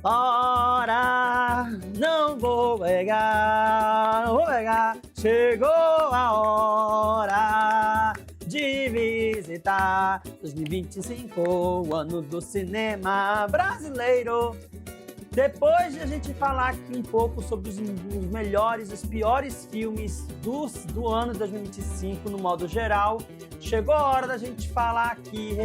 Ora, não vou pegar, chegou a hora de visitar 2025, o ano do cinema brasileiro. Depois de a gente falar aqui um pouco sobre os melhores, os piores filmes do ano de 2025, no modo geral, chegou a hora da gente falar aqui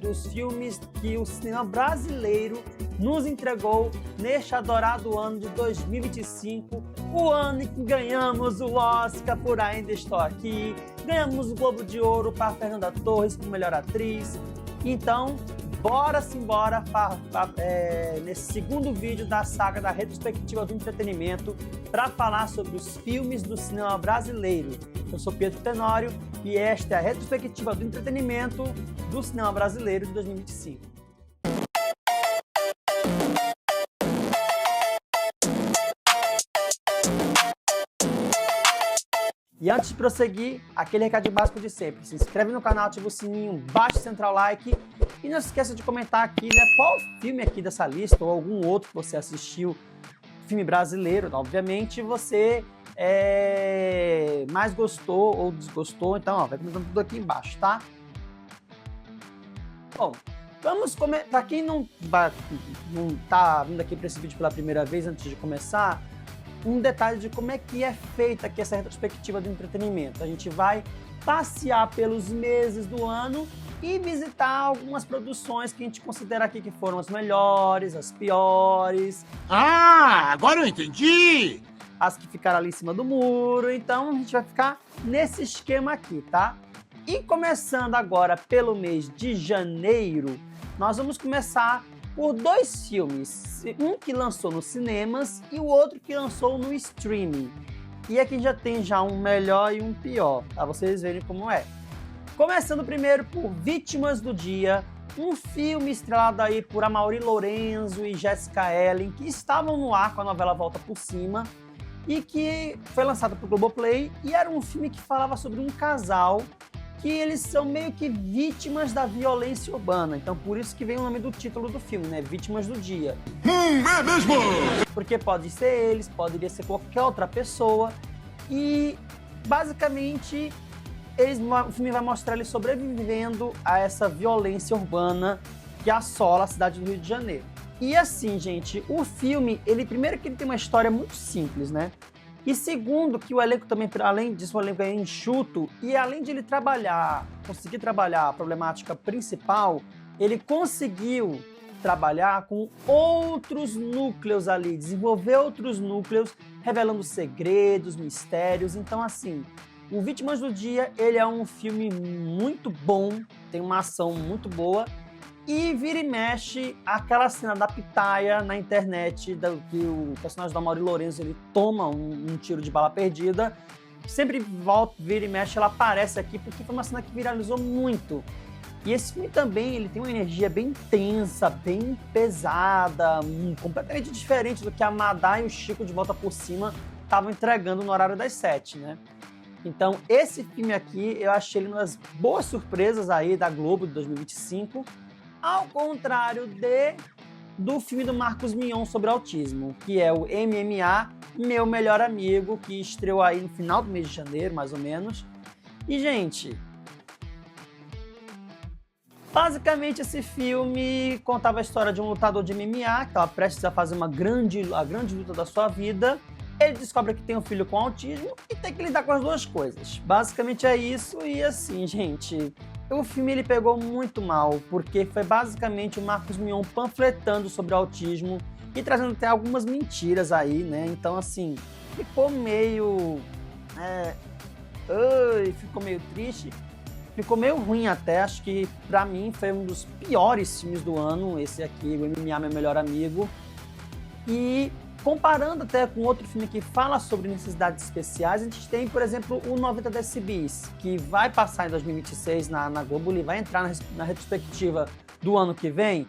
dos filmes que o cinema brasileiro nos entregou neste adorado ano de 2025, o ano em que ganhamos o Oscar por Ainda Estou Aqui, ganhamos o Globo de Ouro para Fernanda Torres como melhor atriz. Então, bora nesse segundo vídeo da saga da retrospectiva do entretenimento para falar sobre os filmes do cinema brasileiro. Eu sou Pedro Tenório e esta é a retrospectiva do entretenimento do cinema brasileiro de 2025. E antes de prosseguir, aquele recado básico de sempre. Se inscreve no canal, ativa o sininho, baixa o central like e não se esqueça de comentar aqui, né, qual filme aqui dessa lista ou algum outro que você assistiu, filme brasileiro, obviamente, você mais gostou ou desgostou. Então, ó, vai comentando tudo aqui embaixo, tá? Bom, vamos começar. Para quem não tá vindo aqui para esse vídeo pela primeira vez, antes de começar, um detalhe de como é que é feita aqui essa retrospectiva do entretenimento. A gente vai passear pelos meses do ano e visitar algumas produções que a gente considera aqui que foram as melhores, as piores. Ah, agora eu entendi! As que ficaram ali em cima do muro. Então a gente vai ficar nesse esquema aqui, tá? E começando agora pelo mês de janeiro, nós vamos começar por dois filmes, um que lançou nos cinemas e o outro que lançou no streaming. E aqui já tem um melhor e um pior, para vocês verem como é. Começando primeiro por Vítimas do Dia, um filme estrelado aí por Amaury Lorenzo e Jessica Ellen, que estavam no ar com a novela Volta por Cima, e que foi lançado pro Globoplay, e era um filme que falava sobre um casal que eles são meio que vítimas da violência urbana. Então por isso que vem o nome do título do filme, né? Vítimas do Dia. É mesmo? Porque pode ser eles, poderia ser qualquer outra pessoa. E basicamente o filme vai mostrar eles sobrevivendo a essa violência urbana que assola a cidade do Rio de Janeiro. E assim, gente, o filme, primeiro que ele tem uma história muito simples, né? E segundo, que o elenco também, além disso, o elenco é enxuto, e além de ele conseguir trabalhar a problemática principal, ele conseguiu trabalhar com outros núcleos ali, desenvolver outros núcleos, revelando segredos, mistérios. Então, assim, o Vítimas do Dia, ele é um filme muito bom, tem uma ação muito boa, e vira e mexe aquela cena da pitaia na internet, que o personagem do Amaury Lorenzo ele toma um tiro de bala perdida. Sempre vira e mexe, ela aparece aqui porque foi uma cena que viralizou muito. E esse filme também ele tem uma energia bem tensa, bem pesada, completamente diferente do que a Madá e o Chico de Volta por Cima estavam entregando no horário das 7, né? Então esse filme aqui eu achei ele uma das boas surpresas aí da Globo de 2025. Ao contrário do filme do Marcos Mion sobre autismo, que é o MMA, Meu Melhor Amigo, que estreou aí no final do mês de janeiro, mais ou menos. E, gente, basicamente esse filme contava a história de um lutador de MMA que estava prestes a fazer a grande luta da sua vida. Ele descobre que tem um filho com autismo e tem que lidar com as duas coisas. Basicamente é isso. E assim, gente, o filme ele pegou muito mal, porque foi basicamente o Marcos Mion panfletando sobre autismo e trazendo até algumas mentiras aí, né? Então, assim, ficou meio triste, ficou meio ruim até. Acho que, pra mim, foi um dos piores filmes do ano, esse aqui, o MMA, Meu Melhor Amigo. E comparando até com outro filme que fala sobre necessidades especiais, a gente tem, por exemplo, o 90 decibéis, que vai passar em 2026 na Globo, ele vai entrar na retrospectiva do ano que vem,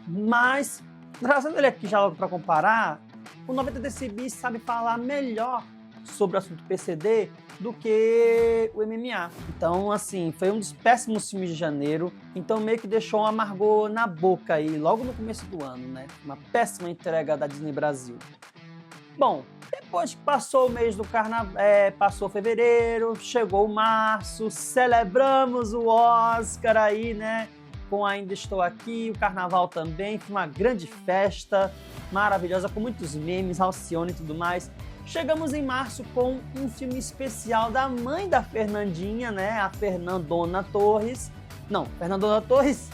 mas, trazendo ele aqui já logo para comparar, o 90 decibéis sabe falar melhor sobre o assunto PCD do que o MMA. Então, assim, foi um dos péssimos filmes de janeiro. Então, meio que deixou um amargor na boca aí, logo no começo do ano, né? Uma péssima entrega da Disney Brasil. Bom, depois que passou o mês do carnaval, passou fevereiro, chegou março, celebramos o Oscar aí, né? Com Ainda Estou Aqui, o carnaval também, foi uma grande festa maravilhosa, com muitos memes, Alcione e tudo mais. Chegamos em março com um filme especial da mãe da Fernandinha, né? A Fernandona Torres. Não, Fernandona Torres?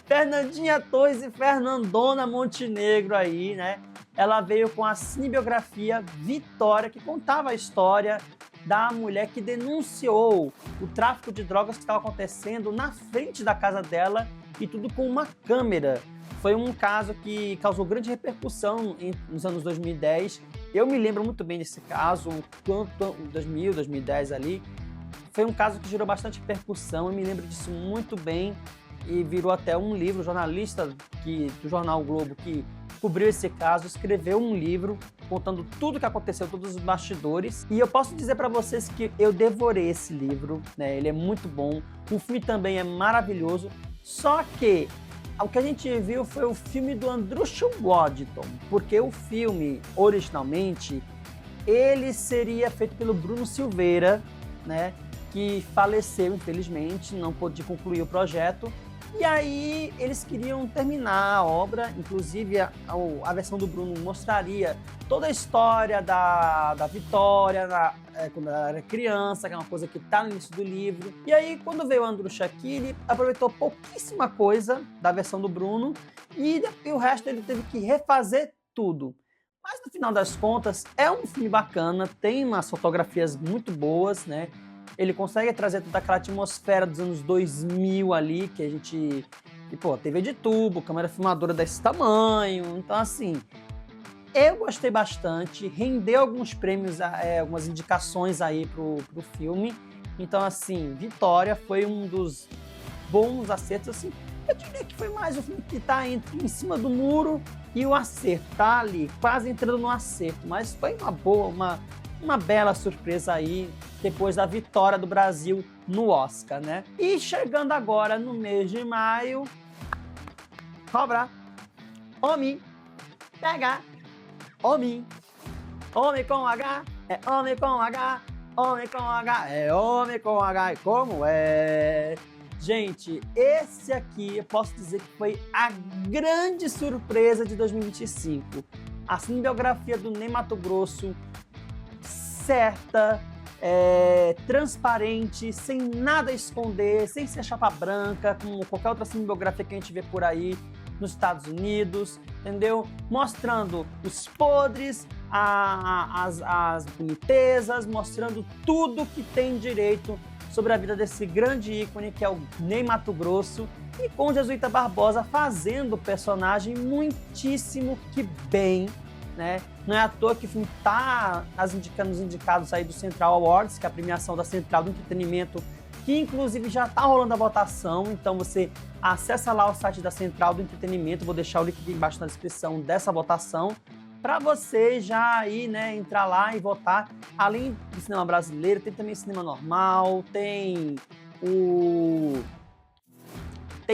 Fernandinha Torres e Fernandona Montenegro aí, né? Ela veio com a cinebiografia Vitória, que contava a história da mulher que denunciou o tráfico de drogas que estava acontecendo na frente da casa dela e tudo com uma câmera. Foi um caso que causou grande repercussão nos anos 2010. Eu me lembro muito bem desse caso, 2000, 2010 ali. Foi um caso que gerou bastante repercussão, eu me lembro disso muito bem e virou até um livro. O jornalista do jornal o Globo que cobriu esse caso escreveu um livro contando tudo o que aconteceu, todos os bastidores. E eu posso dizer para vocês que eu devorei esse livro, né? Ele é muito bom, o filme também é maravilhoso, só que o que a gente viu foi o filme do Andrucho Waddington, porque o filme, originalmente, ele seria feito pelo Bruno Silveira, né, que faleceu, infelizmente, não pôde concluir o projeto. E aí eles queriam terminar a obra, inclusive a versão do Bruno mostraria toda a história da Vitória quando ela era criança, que é uma coisa que está no início do livro. E aí quando veio o Andrucho aqui, ele aproveitou pouquíssima coisa da versão do Bruno e o resto ele teve que refazer tudo. Mas no final das contas é um filme bacana, tem umas fotografias muito boas, né? Ele consegue trazer toda aquela atmosfera dos anos 2000 ali, que a gente... TV de tubo, câmera filmadora desse tamanho. Então, assim, eu gostei bastante. Rendeu alguns prêmios, algumas indicações aí pro filme. Então, assim, Vitória foi um dos bons acertos. Assim, eu diria que foi mais um filme que tá em cima do muro e o acerto. Tá ali, quase entrando no acerto. Mas foi uma bela surpresa aí, depois da vitória do Brasil no Oscar, né? E chegando agora no mês de maio, cobra, homem, pega, homem com H, é homem com H, homem com H, é homem com H, e como é? Gente, esse aqui eu posso dizer que foi a grande surpresa de 2025. A cinebiografia do Ney Matogrosso, certa, transparente, sem nada a esconder, sem ser chapa branca, como qualquer outra cinebiografia que a gente vê por aí nos Estados Unidos, entendeu? Mostrando os podres, as bonitezas, mostrando tudo que tem direito sobre a vida desse grande ícone que é o Ney Matogrosso, e com Jesuíta Barbosa fazendo o personagem muitíssimo que bem, né? Não é à toa que o filme está nos indicados aí do Central Awards, que é a premiação da Central do Entretenimento, que inclusive já está rolando a votação. Então você acessa lá o site da Central do Entretenimento, vou deixar o link aqui embaixo na descrição dessa votação, para você já aí, né, entrar lá e votar. Além do cinema brasileiro, tem também cinema normal, tem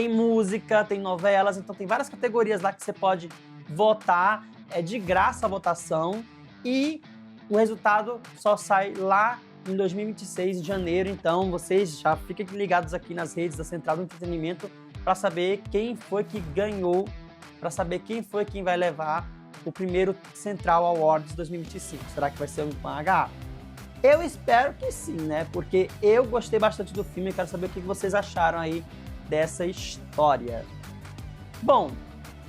música, tem novelas, então tem várias categorias lá que você pode votar. É de graça a votação e o resultado só sai lá em 2026, de janeiro. Então vocês já fiquem ligados aqui nas redes da Central do Entretenimento para saber quem foi que ganhou, para saber quem foi quem vai levar o primeiro Central Awards 2025. Será que vai ser um H? Eu espero que sim, né? Porque eu gostei bastante do filme e quero saber o que vocês acharam aí dessa história. Bom,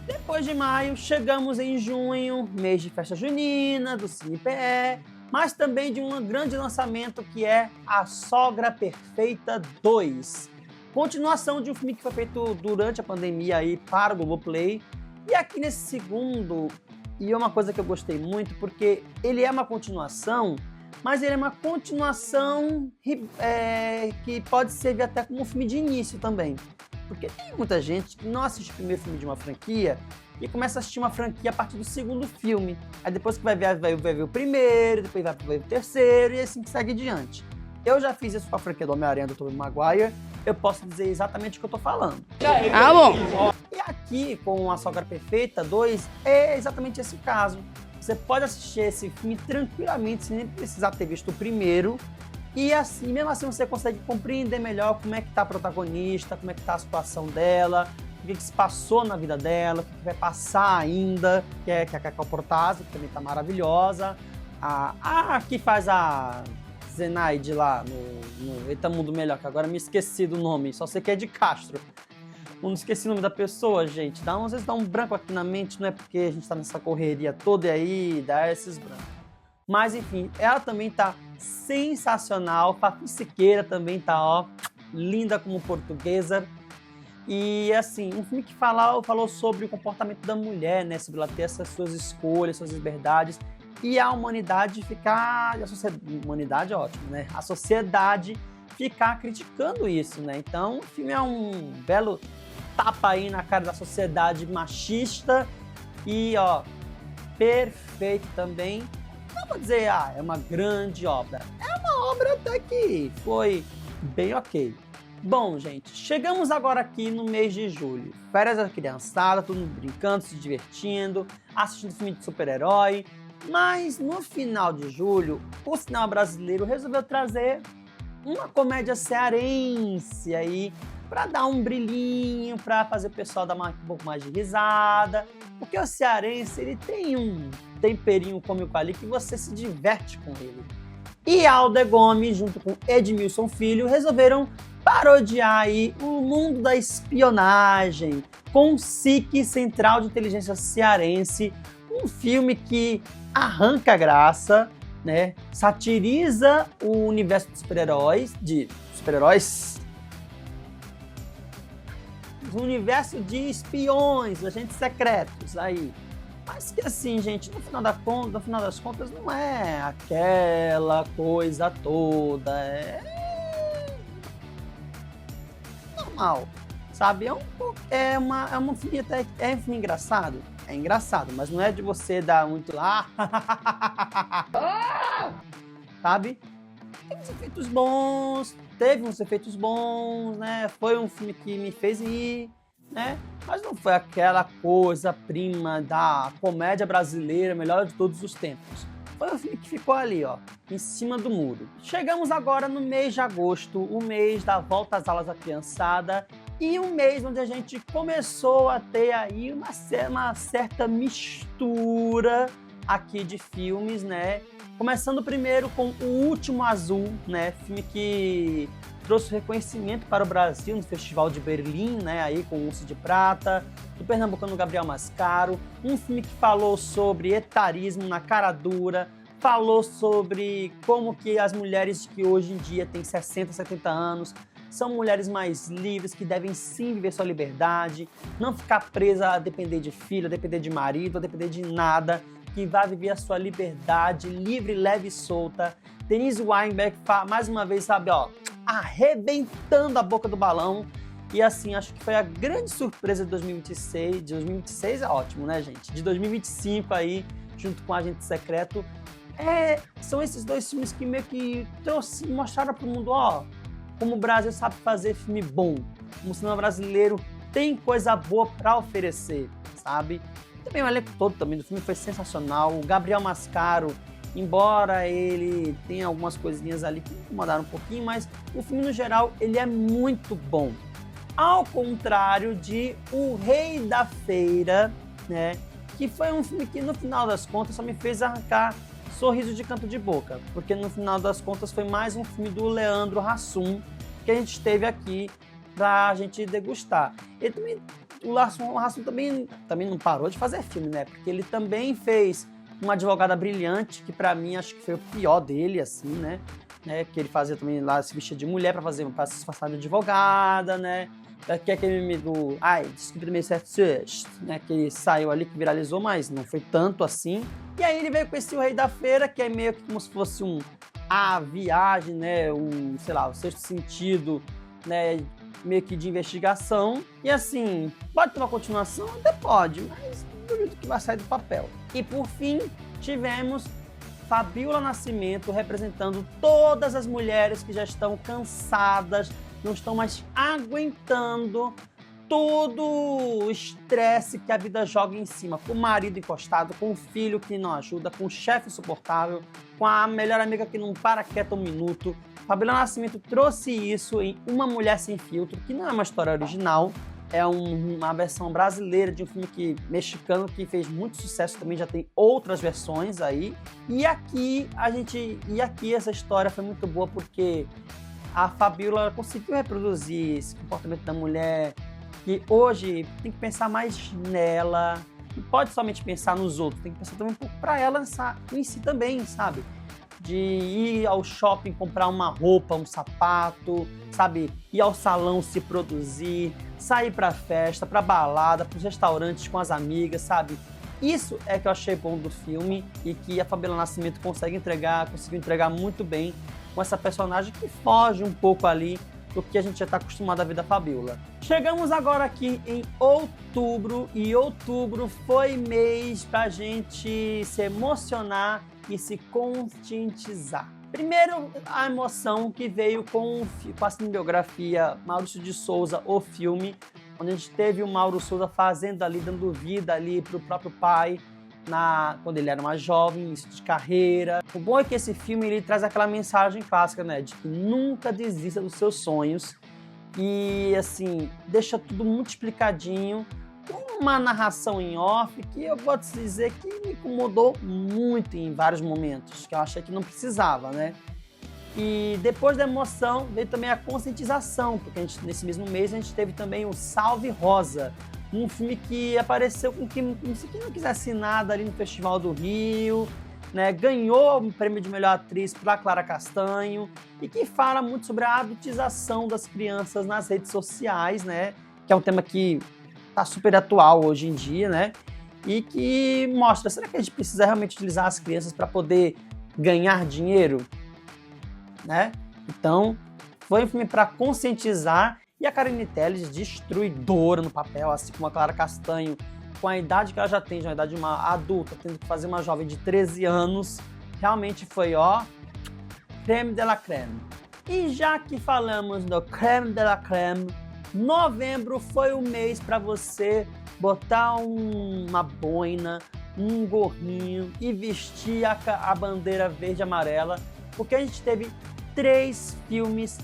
depois de maio, chegamos em junho, mês de festa junina, do CinePE, mas também de um grande lançamento que é A Sogra Perfeita 2. Continuação de um filme que foi feito durante a pandemia aí para o Globoplay. E aqui nesse segundo, e é uma coisa que eu gostei muito, porque ele é uma continuação, mas ele é uma continuação que pode servir até como um filme de início também. Porque tem muita gente que não assiste o primeiro filme de uma franquia e começa a assistir uma franquia a partir do segundo filme. Aí depois que vai ver o primeiro, depois vai ver o terceiro e assim segue adiante. Eu já fiz isso com a franquia do Homem-Aranha do Tobey Maguire, eu posso dizer exatamente o que eu tô falando. Ah, bom. E aqui, com A Sogra Perfeita 2, é exatamente esse caso. Você pode assistir esse filme tranquilamente, sem nem precisar ter visto o primeiro. E assim, mesmo assim você consegue compreender melhor como é que tá a protagonista, como é que tá a situação dela, o que se passou na vida dela, o que vai passar ainda, que é a Cacau Portazzi, que também tá maravilhosa. A que faz a Zenaide lá no Eita Mundo Melhor, que agora me esqueci do nome, só sei que é de Castro. Não esqueci o nome da pessoa, gente. Às vezes dá um branco aqui na mente, não é porque a gente tá nessa correria toda e aí dá esses brancos. Mas enfim, ela também tá sensacional. Fafi Siqueira também tá, ó, linda como portuguesa. E assim, um filme que falou sobre o comportamento da mulher, né? Sobre ela ter essas suas escolhas, suas liberdades. E a humanidade ficar... Humanidade é ótimo, né? A sociedade ficar criticando isso, né? Então, o filme é um belo tapa aí na cara da sociedade machista. E, ó, perfeito também. Não vou dizer, é uma grande obra. É uma obra até que foi bem ok. Bom, gente, chegamos agora aqui no mês de julho. Férias da criançada, todo mundo brincando, se divertindo, assistindo filme de super-herói. Mas no final de julho, o cinema brasileiro resolveu trazer uma comédia cearense aí para dar um brilhinho, para fazer o pessoal dar um pouco mais de risada. Porque o cearense, ele tem um temperinho cômico ali que você se diverte com ele. E Alder Gomes, junto com Edmilson Filho, resolveram parodiar aí o mundo da espionagem com SIC, Central de Inteligência Cearense, um filme que arranca a graça, né? Satiriza o universo de super-heróis, o universo de espiões, agentes secretos aí. Mas que assim, gente, no final das contas, não é aquela coisa toda, é normal, sabe? É um filme até, é um filme engraçado, é engraçado, mas não é de você dar muito lá, sabe? Teve uns efeitos bons, né? Foi um filme que me fez rir, né? Mas não foi aquela coisa-prima da comédia brasileira, melhor de todos os tempos. Foi um filme que ficou ali, ó, em cima do muro. Chegamos agora no mês de agosto, o mês da volta às aulas da criançada e um mês onde a gente começou a ter aí uma certa mistura aqui de filmes, né? Começando primeiro com O Último Azul, né? Filme que trouxe reconhecimento para o Brasil no Festival de Berlim, né? Aí com o Urso de Prata, do pernambucano Gabriel Mascaro. Um filme que falou sobre etarismo na cara dura, falou sobre como que as mulheres que hoje em dia têm 60, 70 anos são mulheres mais livres, que devem sim viver sua liberdade, não ficar presa a depender de filho, a depender de marido, a depender de nada, que vai viver a sua liberdade livre, leve e solta. Denise Weinberg, mais uma vez, sabe, ó, arrebentando a boca do balão. E assim, acho que foi a grande surpresa de 2026. De 2026 é ótimo, né, gente? De 2025 aí, junto com Agente Secreto. São esses dois filmes que meio que mostraram pro mundo, ó, como o Brasil sabe fazer filme bom. Como o cinema brasileiro tem coisa boa pra oferecer, sabe? Também o elenco todo também do filme foi sensacional. O Gabriel Mascaro, embora ele tenha algumas coisinhas ali que me incomodaram um pouquinho, mas o filme no geral ele é muito bom. Ao contrário de O Rei da Feira, né, que foi um filme que no final das contas só me fez arrancar sorriso de canto de boca, porque no final das contas foi mais um filme do Leandro Hassum que a gente teve aqui pra gente degustar. Ele também, o Hassum também não parou de fazer filme, né? Porque ele também fez Uma Advogada Brilhante, que pra mim acho que foi o pior dele, assim, né? Que ele fazia também lá, se vestia de mulher pra se disfarçar de advogada, né? Que é aquele meme do desculpe meio certo susto, né? Que saiu ali, que viralizou, mas não foi tanto assim. E aí ele veio com esse O Rei da Feira, que é meio que como se fosse a viagem, né? Sei lá, o sexto sentido, né? meio que de investigação. E assim, pode ter uma continuação? Até pode, mas duvido que vai sair do papel. E por fim, tivemos Fabiola Nascimento representando todas as mulheres que já estão cansadas, não estão mais aguentando todo o estresse que a vida joga em cima, com o marido encostado, com o filho que não ajuda, com o chefe insuportável, com a melhor amiga que não para quieta um minuto. Fabiola Nascimento trouxe isso em Uma Mulher Sem Filtro, que não é uma história original, é uma versão brasileira de um filme mexicano que fez muito sucesso também, já tem outras versões aí. E aqui essa história foi muito boa porque a Fabiola conseguiu reproduzir esse comportamento da mulher, que hoje tem que pensar mais nela, não pode somente pensar nos outros, tem que pensar também um pouco para ela em si também, sabe? De ir ao shopping comprar uma roupa, um sapato, sabe? Ir ao salão se produzir, sair pra festa, pra balada, pros restaurantes com as amigas, sabe? Isso é que eu achei bom do filme e que a Fabiola Nascimento conseguiu entregar muito bem com essa personagem que foge um pouco ali do que a gente já está acostumado a ver da Fabiola. Chegamos agora aqui em outubro, e outubro foi mês pra gente se emocionar e se conscientizar. Primeiro, a emoção que veio com a cinebiografia Maurício de Souza, o filme, onde a gente teve o Mauro Souza fazendo ali, dando vida ali pro próprio pai, quando ele era mais jovem, início de carreira. O bom é que esse filme ele traz aquela mensagem clássica, né, de que nunca desista dos seus sonhos e, assim, deixa tudo muito explicadinho, com uma narração em off que eu vou te dizer que me incomodou muito em vários momentos, que eu achei que não precisava, né? E depois da emoção veio também a conscientização, porque nesse mesmo mês a gente teve também o Salve Rosa, um filme que apareceu com quem não quisesse nada ali no Festival do Rio, né? Ganhou o prêmio de melhor atriz para Clara Castanho e que fala muito sobre a adultização das crianças nas redes sociais, né? Que é um tema que está super atual hoje em dia, né? E que mostra, será que a gente precisa realmente utilizar as crianças para poder ganhar dinheiro, né? Então, foi um filme para conscientizar. E a Carine Telles, destruidora no papel, assim como a Clara Castanho, com a idade que ela já tem, de uma idade de uma adulta, tendo que fazer uma jovem de 13 anos, realmente foi, ó, creme de la creme. E já que falamos do creme de la creme, novembro foi o mês para você botar uma boina, um gorrinho e vestir a bandeira verde e amarela, porque a gente teve 3 filmes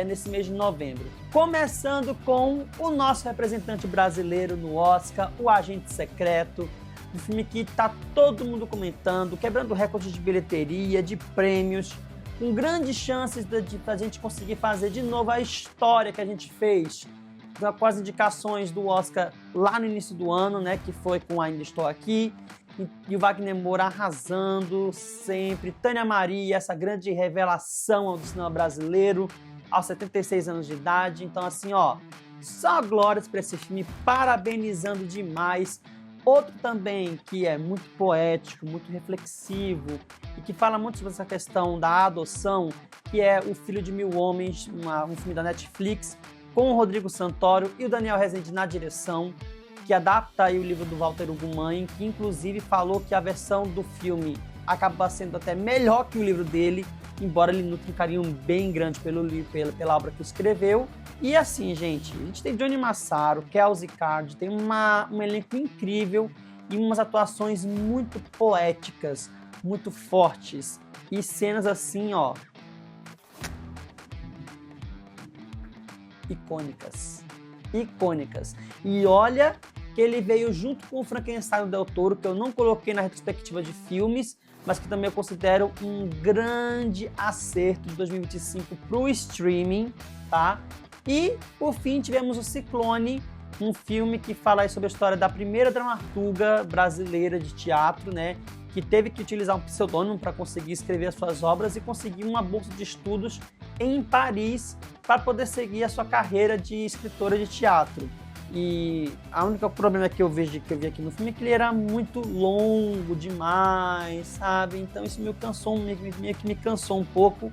nesse mês de novembro. Começando com o nosso representante brasileiro no Oscar, O Agente Secreto, um filme que tá todo mundo comentando, quebrando recordes de bilheteria, de prêmios, com grandes chances de a gente conseguir fazer de novo a história que a gente fez com as indicações do Oscar lá no início do ano, né, que foi com Ainda Estou Aqui, e o Wagner Moura arrasando sempre, Tânia Maria, essa grande revelação do cinema brasileiro, aos 76 anos de idade. Então, assim, ó, só glórias para esse filme, parabenizando demais. Outro também que é muito poético, muito reflexivo e que fala muito sobre essa questão da adoção, que é O Filho de Mil Homens, um filme da Netflix, com o Rodrigo Santoro e o Daniel Rezende na direção, que adapta aí o livro do Walter Hugo Mãe, que inclusive falou que a versão do filme acaba sendo até melhor que o livro dele, embora ele nutre um carinho bem grande pelo livro, pela obra que escreveu. E assim, gente, a gente tem Johnny Massaro, Kelsey Card, tem um elenco incrível e umas atuações muito poéticas, muito fortes, e cenas assim, ó, icônicas. E olha que ele veio junto com o Frankenstein do Del Toro, que eu não coloquei na retrospectiva de filmes, mas que também eu considero um grande acerto de 2025 para o streaming, tá? E, por fim, tivemos o Ciclone, um filme que fala aí sobre a história da primeira dramaturga brasileira de teatro, né? Que teve que utilizar um pseudônimo para conseguir escrever as suas obras e conseguir uma bolsa de estudos em Paris para poder seguir a sua carreira de escritora de teatro. E o único problema que eu vi aqui no filme é que ele era muito longo demais, sabe? Então isso meio que me cansou um pouco.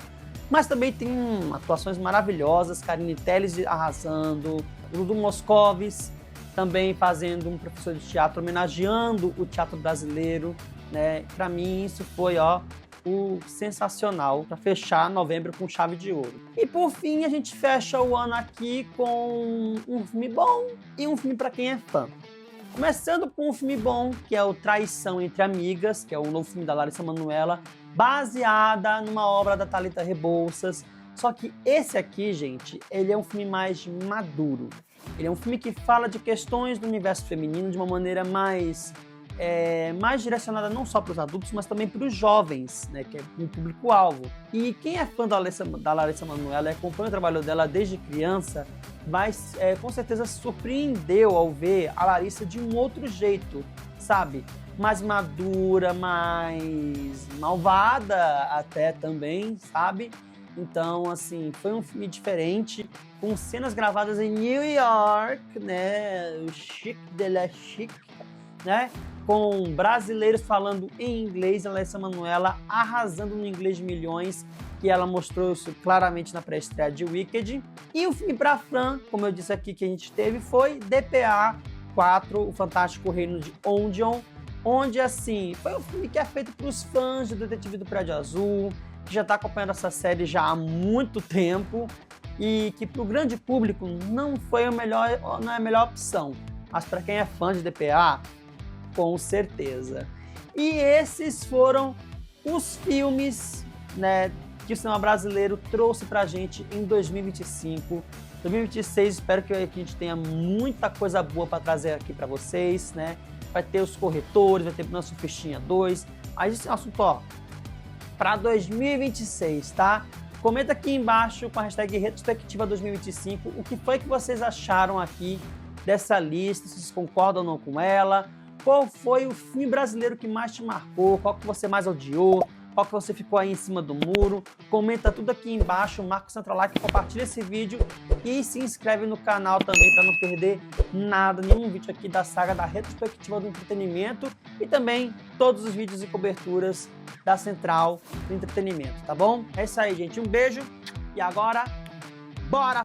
Mas também tem atuações maravilhosas, Karine Telles arrasando, Dudu Moscovis também fazendo um professor de teatro, homenageando o teatro brasileiro, né? Para mim isso foi, o sensacional para fechar novembro com chave de ouro. E por fim a gente fecha o ano aqui com um filme bom e um filme para quem é fã. Começando com um filme bom, que é o Traição entre Amigas, que é o novo filme da Larissa Manoela, baseada numa obra da Thalita Rebouças. Só que esse aqui, gente, ele é um filme mais maduro. Ele é um filme que fala de questões do universo feminino de uma maneira mais direcionada não só para os adultos, mas também para os jovens, né, que é um público-alvo. E quem é fã da Larissa Manoela e acompanha o trabalho dela desde criança, com certeza se surpreendeu ao ver a Larissa de um outro jeito, sabe? Mais madura, mais malvada até também, sabe? Então, assim, foi um filme diferente, com cenas gravadas em New York, né? O chic de la chic, né? Com brasileiros falando em inglês, a Larissa Manoela arrasando no inglês de milhões, que ela mostrou isso claramente na pré-estreia de Wicked. E o filme para fã, como eu disse aqui que a gente teve, foi DPA 4, O Fantástico Reino de Ondion, onde, assim, foi um filme que é feito para os fãs de Detetive do Prédio Azul, que já está acompanhando essa série já há muito tempo e que para o grande público não é a melhor opção, mas para quem é fã de DPA, com certeza. E esses foram os filmes, né, que o cinema brasileiro trouxe pra gente em 2025. 2026, espero que a gente tenha muita coisa boa para trazer aqui para vocês, né? Vai ter Os Corretores, vai ter Nosso Fichinha 2. Aí esse é um assunto, para 2026, tá? Comenta aqui embaixo com a hashtag Retrospectiva 2025 o que foi que vocês acharam aqui dessa lista, se vocês concordam ou não com ela. Qual foi o filme brasileiro que mais te marcou? Qual que você mais odiou? Qual que você ficou aí em cima do muro? Comenta tudo aqui embaixo, marca o Central Like, compartilha esse vídeo e se inscreve no canal também para não perder nada, nenhum vídeo aqui da saga da Retrospectiva do Entretenimento e também todos os vídeos e coberturas da Central do Entretenimento, tá bom? É isso aí, gente. Um beijo e agora, bora!